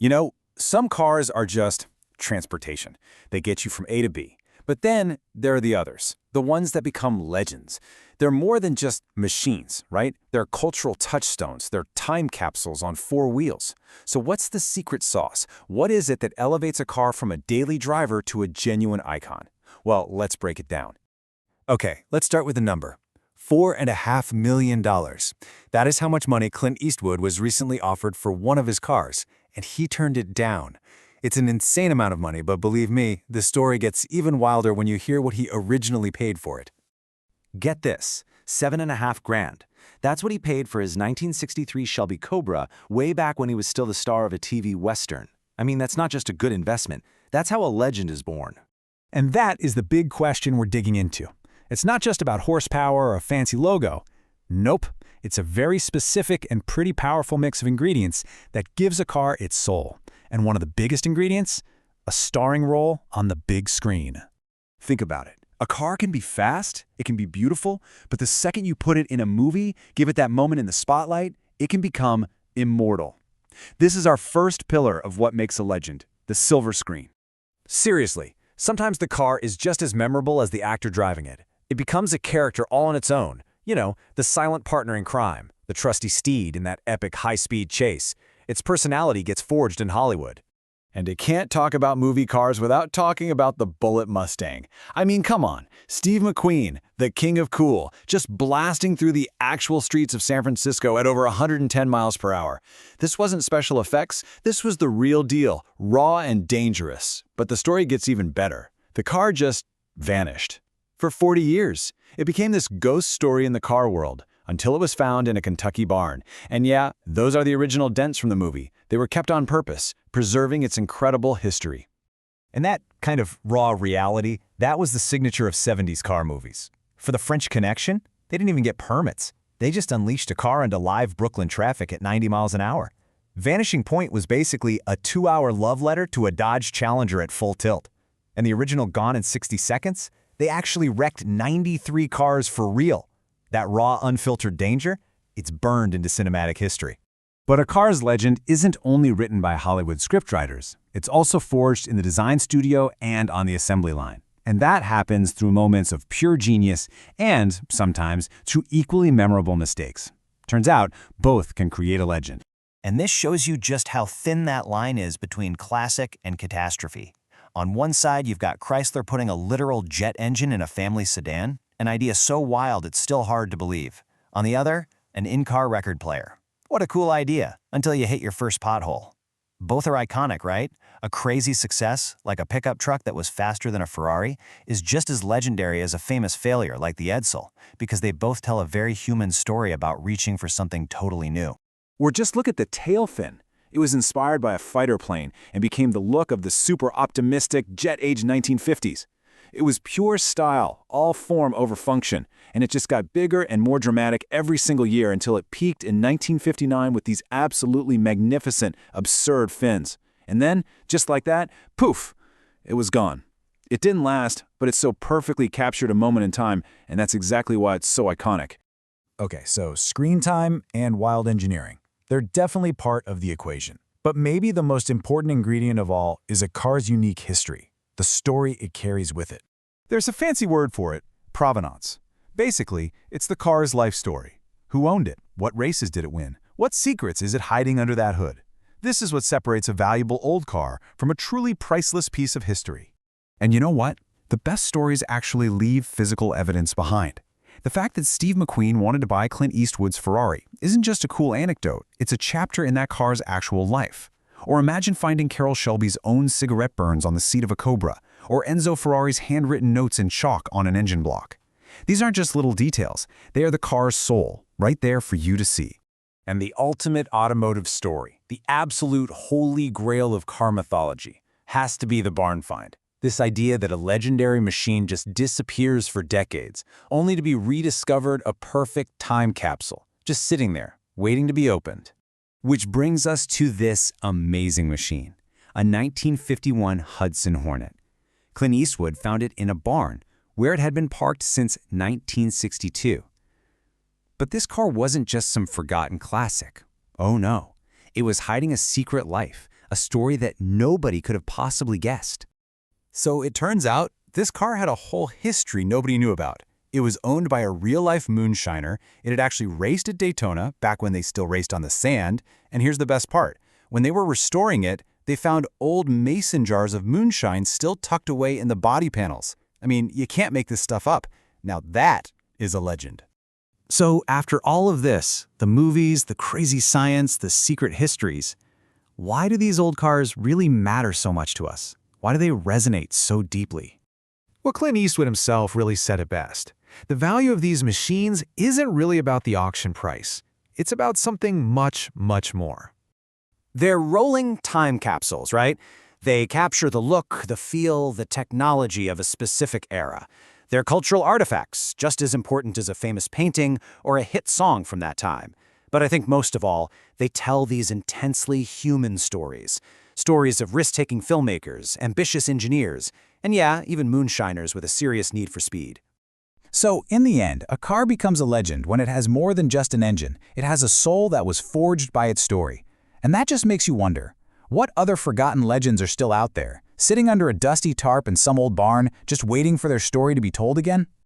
You know, some cars are just transportation. They get you from A to B. But then there are the others, the ones that become legends. They're more than just machines, right? They're cultural touchstones. They're time capsules on four wheels. So what's the secret sauce? What is it that elevates a car from a daily driver to a genuine icon? Well, let's break it down. Okay, let's start with a number. $4.5 million. That is how much money Clint Eastwood was recently offered for one of his cars, and he turned it down. It's an insane amount of money, but believe me, the story gets even wilder when you hear what he originally paid for it. Get this, $7.5 grand. That's what he paid for his 1963 Shelby Cobra way back when he was still the star of a TV Western. I mean, that's not just a good investment. That's how a legend is born. And that is the big question we're digging into. It's not just about horsepower or a fancy logo. Nope, it's a very specific and pretty powerful mix of ingredients that gives a car its soul. And one of the biggest ingredients? A starring role on the big screen. Think about it. A car can be fast, it can be beautiful, but the second you put it in a movie, give it that moment in the spotlight, it can become immortal. This is our first pillar of what makes a legend, the silver screen. Seriously, sometimes the car is just as memorable as the actor driving it. It becomes a character all on its own. You know, the silent partner in crime, the trusty steed in that epic high-speed chase. Its personality gets forged in Hollywood. And you can't talk about movie cars without talking about the Bullitt Mustang. I mean, come on, Steve McQueen, the king of cool, just blasting through the actual streets of San Francisco at over 110 miles per hour. This wasn't special effects, this was the real deal, raw and dangerous. But the story gets even better. The car just vanished. For 40 years, it became this ghost story in the car world, until it was found in a Kentucky barn. And yeah, those are the original dents from the movie. They were kept on purpose, preserving its incredible history. And that kind of raw reality, that was the signature of 70s car movies. For the French Connection, they didn't even get permits. They just unleashed a car into live Brooklyn traffic at 90 miles an hour. Vanishing Point was basically a 2-hour love letter to a Dodge Challenger at full tilt. And the original Gone in 60 Seconds, they actually wrecked 93 cars for real. That raw, unfiltered danger, it's burned into cinematic history. But a car's legend isn't only written by Hollywood scriptwriters. It's also forged in the design studio and on the assembly line. And that happens through moments of pure genius and, sometimes, through equally memorable mistakes. Turns out, both can create a legend. And this shows you just how thin that line is between classic and catastrophe. On one side, you've got Chrysler putting a literal jet engine in a family sedan, an idea so wild it's still hard to believe. On the other, an in-car record player. What a cool idea, until you hit your first pothole. Both are iconic, right? A crazy success, like a pickup truck that was faster than a Ferrari, is just as legendary as a famous failure like the Edsel, because they both tell a very human story about reaching for something totally new. Or just look at the tail fin. It was inspired by a fighter plane and became the look of the super optimistic jet-age 1950s. It was pure style, all form over function, and it just got bigger and more dramatic every single year until it peaked in 1959 with these absolutely magnificent, absurd fins. And then, just like that, poof, it was gone. It didn't last, but it so perfectly captured a moment in time, and that's exactly why it's so iconic. Okay, so screen time and wild engineering. They're definitely part of the equation. But maybe the most important ingredient of all is a car's unique history, the story it carries with it. There's a fancy word for it, provenance. Basically, it's the car's life story. Who owned it? What races did it win? What secrets is it hiding under that hood? This is what separates a valuable old car from a truly priceless piece of history. And you know what? The best stories actually leave physical evidence behind. The fact that Steve McQueen wanted to buy Clint Eastwood's Ferrari isn't just a cool anecdote, it's a chapter in that car's actual life. Or imagine finding Carroll Shelby's own cigarette burns on the seat of a Cobra, or Enzo Ferrari's handwritten notes in chalk on an engine block. These aren't just little details, they are the car's soul, right there for you to see. And the ultimate automotive story, the absolute holy grail of car mythology, has to be the barn find. This idea that a legendary machine just disappears for decades, only to be rediscovered a perfect time capsule, just sitting there, waiting to be opened. Which brings us to this amazing machine, a 1951 Hudson Hornet. Clint Eastwood found it in a barn, where it had been parked since 1962. But this car wasn't just some forgotten classic. Oh no, it was hiding a secret life, a story that nobody could have possibly guessed. So it turns out, this car had a whole history nobody knew about. It was owned by a real-life moonshiner. It had actually raced at Daytona, back when they still raced on the sand. And here's the best part. When they were restoring it, they found old mason jars of moonshine still tucked away in the body panels. I mean, you can't make this stuff up. Now that is a legend. So after all of this, the movies, the crazy science, the secret histories, why do these old cars really matter so much to us? Why do they resonate so deeply? Well, Clint Eastwood himself really said it best. The value of these machines isn't really about the auction price. It's about something much, much more. They're rolling time capsules, right? They capture the look, the feel, the technology of a specific era. They're cultural artifacts, just as important as a famous painting or a hit song from that time. But I think most of all, they tell these intensely human stories. Stories of risk-taking filmmakers, ambitious engineers, and yeah, even moonshiners with a serious need for speed. So, in the end, a car becomes a legend when it has more than just an engine. It has a soul that was forged by its story. And that just makes you wonder, what other forgotten legends are still out there, sitting under a dusty tarp in some old barn, just waiting for their story to be told again?